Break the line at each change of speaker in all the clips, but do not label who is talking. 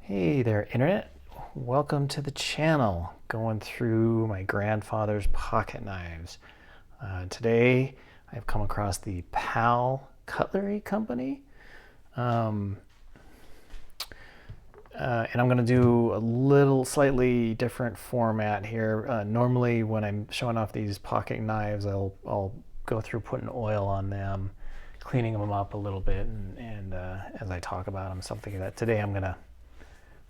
Hey there, Internet. Welcome to the channel. Going through my grandfather's pocket knives. Today, I've come across the PAL Cutlery Company. And I'm going to do a little slightly different format here. Normally, when I'm showing off these pocket knives, I'll go through putting oil on them, cleaning them up a little bit, and as I talk about them, something like that. Today, I'm going to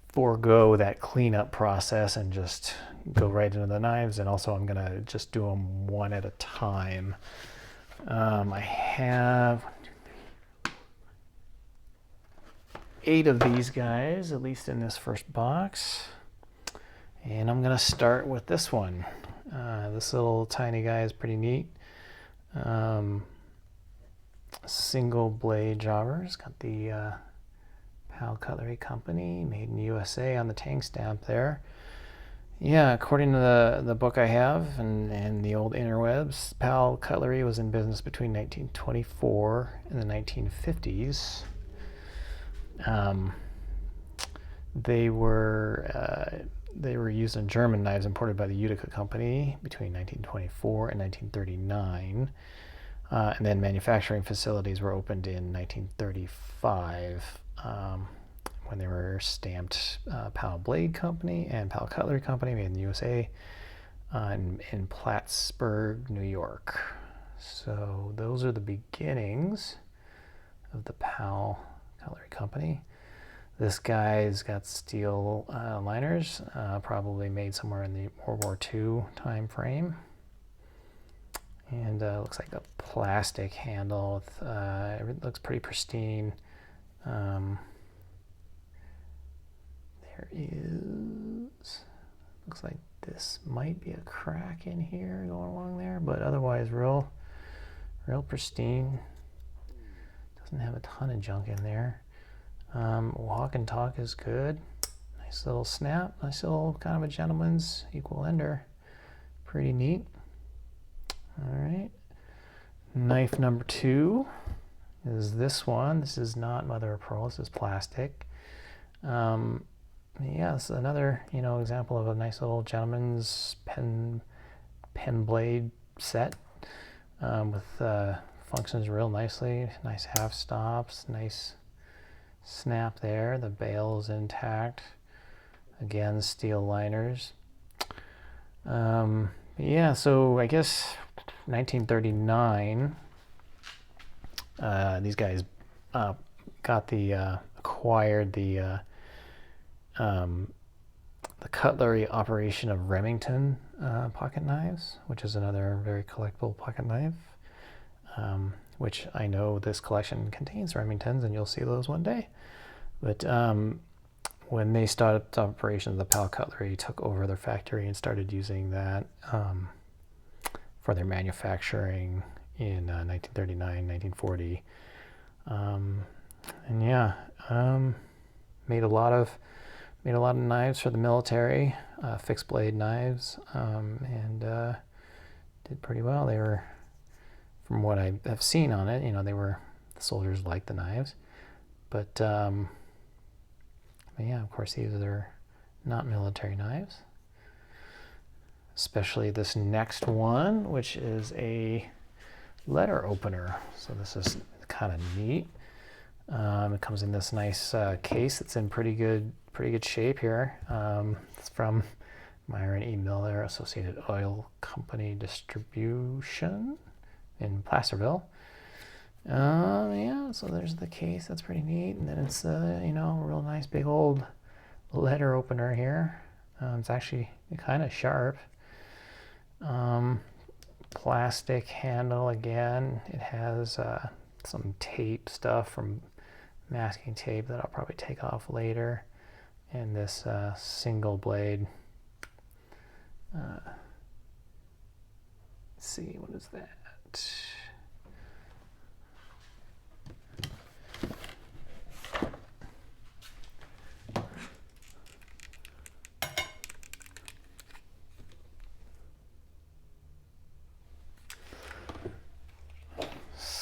forego that cleanup process and just go right into the knives, and also I'm gonna just do them one at a time. I have 8 of these guys, at least in this first box, and I'm gonna start with this one. This little tiny guy is pretty neat. Single blade jobbers, got the PAL Cutlery Company, made in USA on the tank stamp there. Yeah, according to the book I have and the old interwebs, PAL Cutlery was in business between 1924 and the 1950s. They were used in German knives imported by the Utica Company between 1924 and 1939. And then manufacturing facilities were opened in 1935 when they were stamped PAL Blade Company and PAL Cutlery Company, made in the USA, in Plattsburgh, New York. So those are the beginnings of the PAL Cutlery Company. This guy's got steel liners, probably made somewhere in the World War II time frame. And looks like a plastic handle. It looks pretty pristine. There is, looks like this might be a crack in here going along there, but otherwise real pristine. Doesn't have a ton of junk in there. Walk and talk is good. Nice little snap. Nice little kind of a gentleman's equal ender. Pretty neat. All right, knife number 2 is this one. This is not mother of pearl. This is plastic. Yeah, it's another example of a nice little gentleman's pen blade set with functions real nicely. Nice half stops. Nice snap there. The bail is intact. Again, steel liners. Yeah, so I guess 1939, these guys acquired the cutlery operation of Remington pocket knives, which is another very collectible pocket knife, which I know this collection contains Remingtons, and you'll see those one day. But when they started operations, the PAL Cutlery took over their factory and started using that for their manufacturing in 1939, 1940. And yeah, made a lot of knives for the military, fixed blade knives, and did pretty well. They were, from what I have seen on it, the soldiers liked the knives, but yeah, of course, these are not military knives. Especially this next one, which is a letter opener. So this is kind of neat. It comes in this nice case. It's in pretty good shape here. It's from Myron E. Miller, Associated Oil Company Distribution in Placerville. Yeah, so there's the case. That's pretty neat. And then it's a real nice big old letter opener here. It's actually kind of sharp. Plastic handle again. It has some tape stuff from masking tape that I'll probably take off later. And this single blade. Let's see, what is that?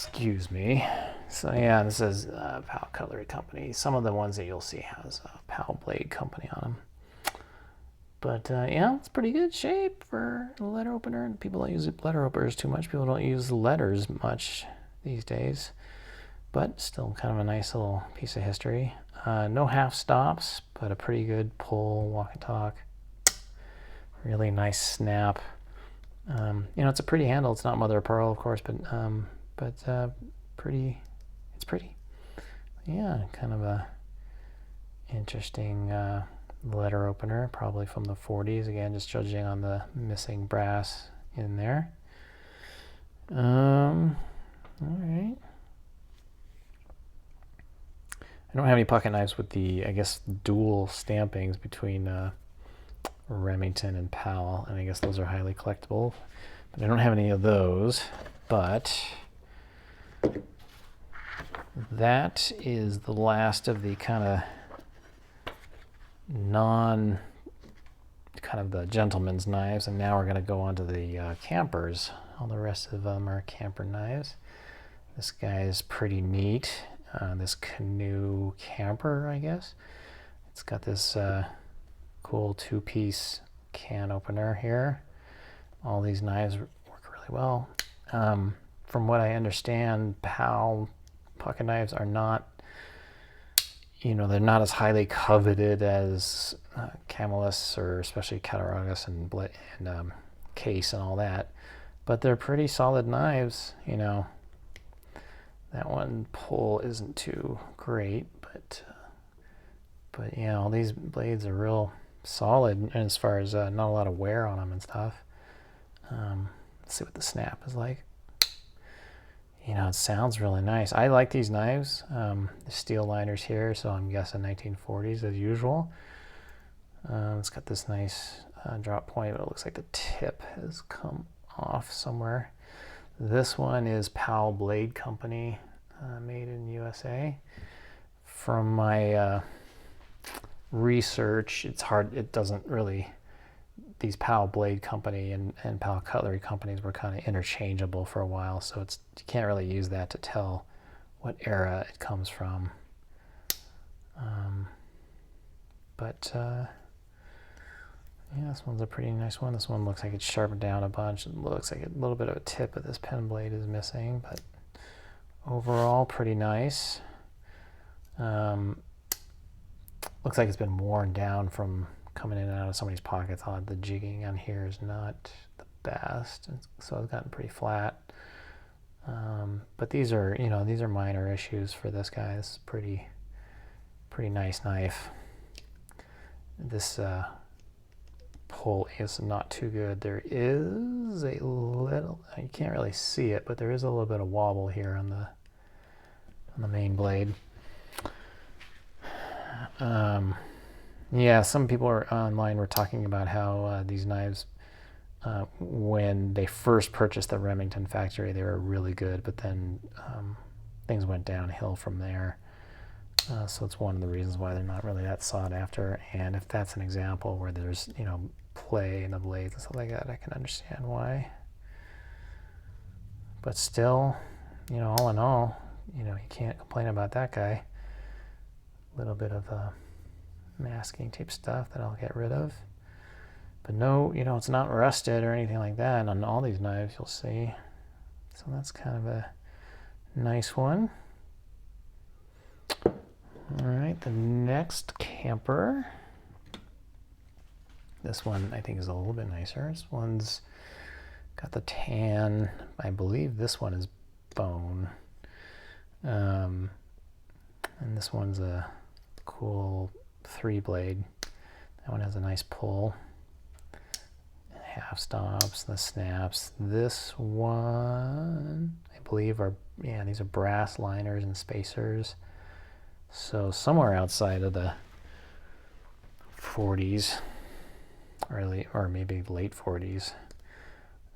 Excuse me. So yeah, this is PAL Cutlery Company. Some of the ones that you'll see has a PAL Blade Company on them. But yeah, it's pretty good shape for a letter opener. People don't use letter openers too much. People don't use letters much these days. But still kind of a nice little piece of history. No half stops, but a pretty good pull, walk and talk. Really nice snap. It's a pretty handle. It's not mother of pearl, of course, but pretty. It's pretty. Yeah, kind of a interesting letter opener, probably from the 40s. Again, just judging on the missing brass in there. All right. I don't have any pocket knives with the, I guess, dual stampings between Remington and PAL, and I guess those are highly collectible. But I don't have any of those. But that is the last of the kind of the gentleman's knives, and now we're going to go on to the campers. All the rest of them are camper knives. This guy is pretty neat. This canoe camper, I guess. It's got this cool two-piece can opener here. All these knives work really well. From what I understand, PAL pocket knives are not, they're not as highly coveted as Camelus, or especially Cattaraugus and Case and all that, but they're pretty solid knives. That one pull isn't too great, but yeah, all these blades are real solid as far as not a lot of wear on them and stuff. Let's see what the snap is like. It sounds really nice. I like these knives. The steel liners here, so I'm guessing 1940s as usual. It's got this nice drop point, but it looks like the tip has come off somewhere. This one is PAL Blade Company, made in USA. From my research, it's hard. It doesn't really. These PAL Blade Company and PAL Cutlery companies were kind of interchangeable for a while, so you can't really use that to tell what era it comes from. Yeah, this one's a pretty nice one. This one looks like it's sharpened down a bunch. It looks like a little bit of a tip of this pen blade is missing, but overall pretty nice. Looks like it's been worn down from coming in and out of somebody's pockets. The jigging on here is not the best, so it's gotten pretty flat. But these are minor issues for this guy. This is pretty nice knife. This pull is not too good. There is a little, you can't really see it, but there is a little bit of wobble here on the main blade. Yeah, some people online were talking about how these knives, when they first purchased the Remington factory, they were really good, but then things went downhill from there. So it's one of the reasons why they're not really that sought after. And if that's an example where there's, play in the blades and stuff like that, I can understand why. But still, all in all, you can't complain about that guy. A little bit of masking tape stuff that I'll get rid of. But no, it's not rusted or anything like that. And on all these knives, you'll see. So that's kind of a nice one. All right, the next camper. This one I think is a little bit nicer. This one's got the tan. I believe this one is bone. And this one's a cool 3-blade. That one has a nice pull. Half stops, the snaps. This one, I believe, these are brass liners and spacers. So somewhere outside of the 40s, or maybe late 40s.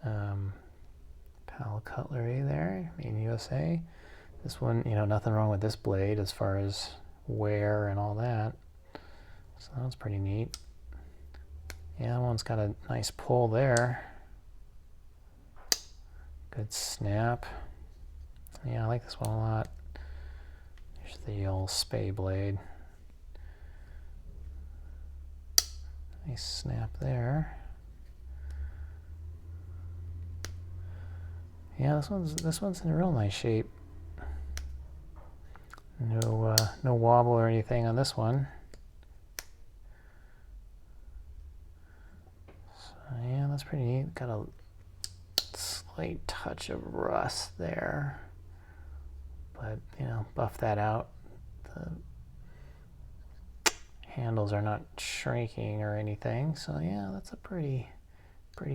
PAL Cutlery there, made in USA. This one, nothing wrong with this blade as far as wear and all that. So that's pretty neat. Yeah, that one's got a nice pull there. Good snap. Yeah, I like this one a lot. Here's the old spay blade. Nice snap there. Yeah, this one's in real nice shape. No wobble or anything on this one. So yeah, that's pretty neat. Got a slight touch of rust there, but you know, buff that out. The handles are not shrinking or anything, so yeah, that's a pretty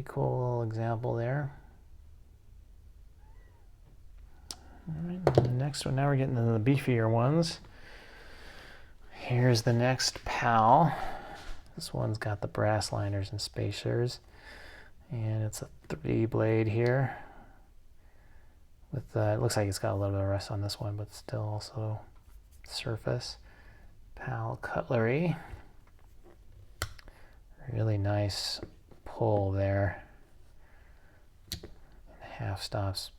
cool little example there. All right, the next one, now we're getting into the beefier ones. Here's the next PAL. This one's got the brass liners and spacers, and it's a 3 blade here. With it looks like it's got a little bit of rust on this one, but still also surface. PAL Cutlery. Really nice pull there. Half stops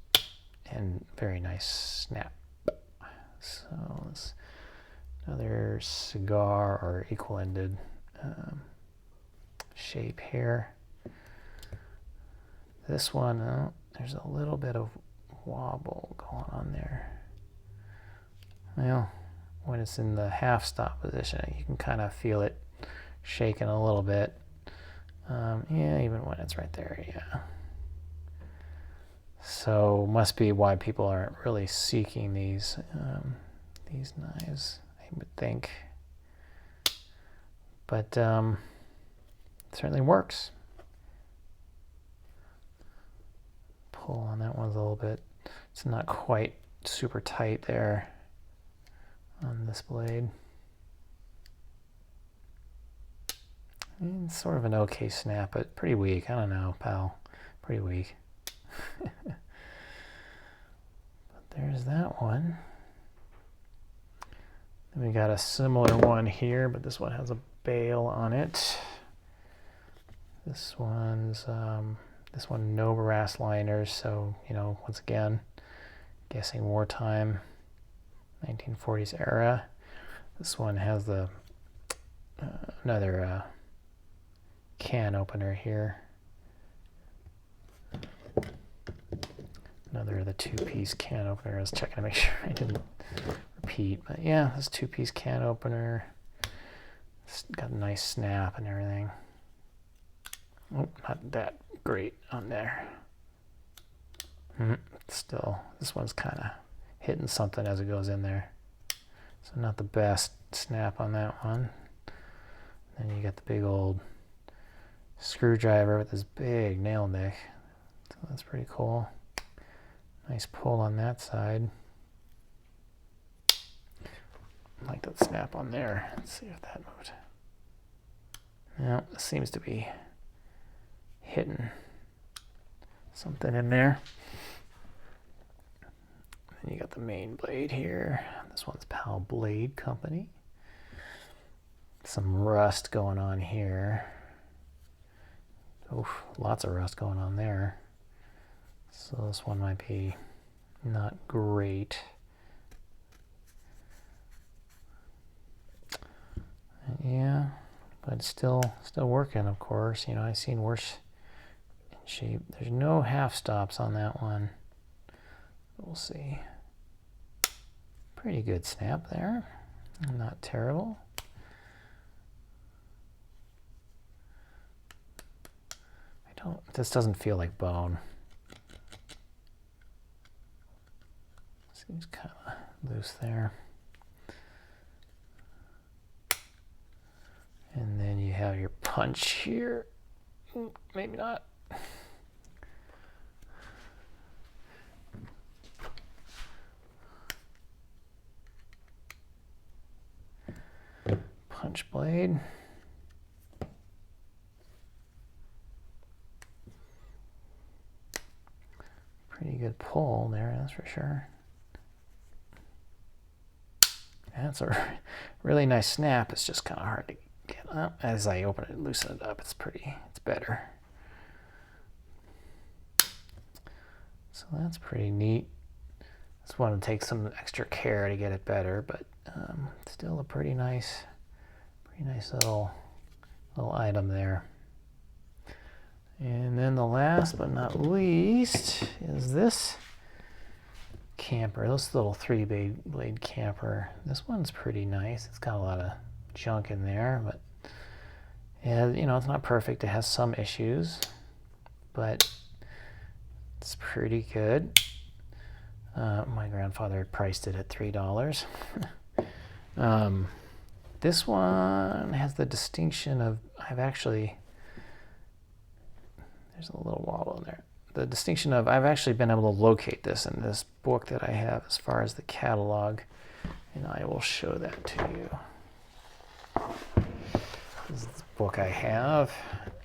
and very nice snap. So it's another cigar or equal-ended shape here. This one, there's a little bit of wobble going on there. Well, when it's in the half stop position, you can kind of feel it shaking a little bit. Yeah, even when it's right there, yeah. So must be why people aren't really seeking these knives, I would think. But it certainly works. Pull on that one's a little bit. It's not quite super tight there on this blade. It's sort of an okay snap, but pretty weak. I don't know, PAL. Pretty weak. But there's that one. Then we got a similar one here, but this one has a bail on it. This one no brass liners, so you know, once again, guessing wartime, 1940s era. This one has the another can opener here. Another of the 2-piece can opener. I was checking to make sure I didn't repeat, but yeah, this 2-piece can opener. It's got a nice snap and everything. Oh, not that great on there. Still, this one's kind of hitting something as it goes in there. So not the best snap on that one. Then you got the big old screwdriver with this big nail nick. So that's pretty cool. Nice pull on that side. I like that snap on there. Let's see if that moved. Yeah, it seems to be hitting something in there. Then you got the main blade here. This one's PAL Blade Company. Some rust going on here. Oof, lots of rust going on there. So this one might be not great. Yeah, but still working, of course. You know, I've seen worse in shape. There's no half stops on that one. We'll see. Pretty good snap there. Not terrible. This doesn't feel like bone. Seems kind of loose there. And then you have your punch here. Maybe not. Punch blade. Pretty good pull there, that's for sure. That's a really nice snap. It's just kind of hard to get up. As I open it and loosen it up, it's better. So that's pretty neat. This one will take some extra care to get it better, but still a pretty nice little item there. And then the last but not least is this camper, this little 3-blade camper. This one's pretty nice. It's got a lot of junk in there, but yeah, you know, it's not perfect. It has some issues, but it's pretty good. My grandfather had priced it at $3. This one has the distinction of there's a little wobble in there. The distinction of I've actually been able to locate this in this book that I have as far as the catalog, and I will show that to you. This is the book I have,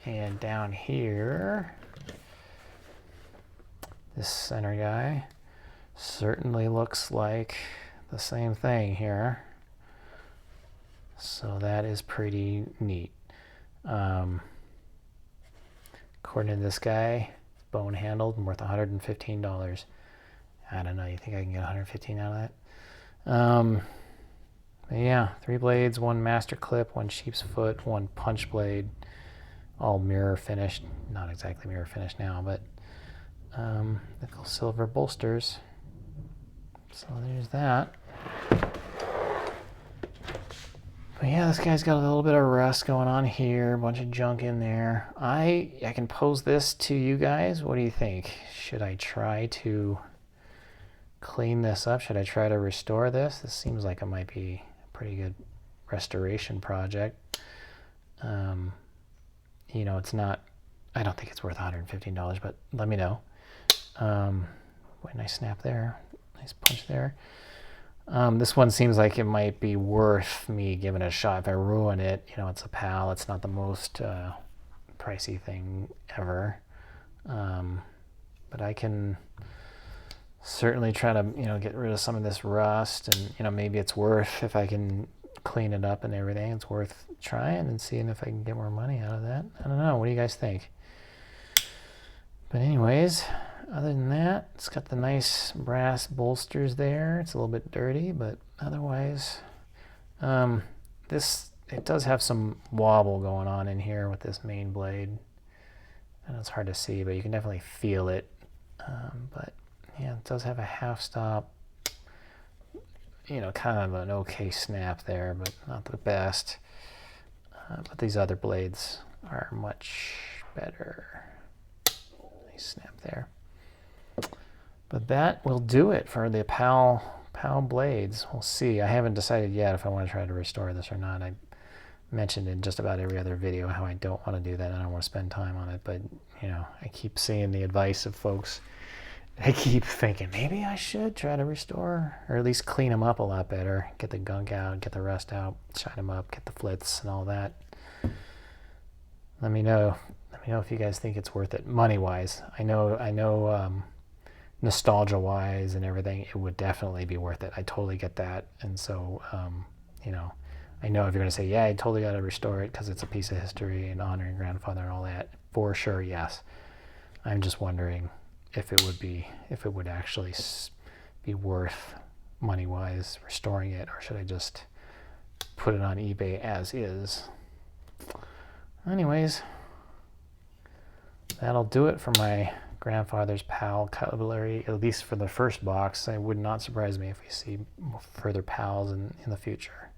and down here, this center guy certainly looks like the same thing here. So that is pretty neat. According to this guy, bone handled and worth $115. I don't know, you think I can get $115 out of that? But yeah, 3 blades, 1 master clip, 1 sheep's foot, 1 punch blade, all mirror finished. Not exactly mirror finished now, but nickel silver bolsters. So there's that. But yeah, this guy's got a little bit of rust going on here, a bunch of junk in there. I can pose this to you guys. What do you think? Should I try to clean this up? Should I try to restore this? This seems like it might be a pretty good restoration project. You know, it's not, I don't think it's worth $115, but let me know. Boy, nice snap there. Nice punch there. This one seems like it might be worth me giving it a shot. If I ruin it, you know, it's a PAL. It's not the most pricey thing ever. But I can certainly try to, you know, get rid of some of this rust, and, you know, maybe it's worth, if I can clean it up and everything, it's worth trying and seeing if I can get more money out of that. I don't know. What do you guys think? But anyways, other than that, it's got the nice brass bolsters there. It's a little bit dirty, but otherwise, it does have some wobble going on in here with this main blade. And it's hard to see, but you can definitely feel it. But yeah, it does have a half stop, you know, kind of an okay snap there, but not the best. But these other blades are much better. Nice snap there. But that will do it for the PAL blades. We'll see. I haven't decided yet if I want to try to restore this or not. I mentioned in just about every other video how I don't want to do that. I don't want to spend time on it. But, you know, I keep seeing the advice of folks. I keep thinking maybe I should try to restore, or at least clean them up a lot better. Get the gunk out, get the rust out, shine them up, get the flits and all that. Let me know. Let me know if you guys think it's worth it money-wise. I know. Nostalgia-wise and everything, it would definitely be worth it. I totally get that. And so, you know, I know if you're going to say, yeah, I totally got to restore it because it's a piece of history and honoring grandfather and all that, for sure, yes. I'm just wondering if it would actually be worth money-wise restoring it, or should I just put it on eBay as is? Anyways, that'll do it for my grandfather's PAL Cutlery, at least for the first box. It would not surprise me if we see further PALs in the future.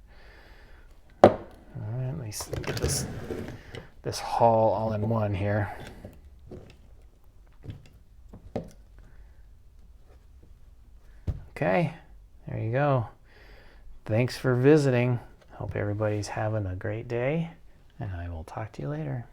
All right, let me get this haul all in one here. Okay, there you go. Thanks for visiting. Hope everybody's having a great day, and I will talk to you later.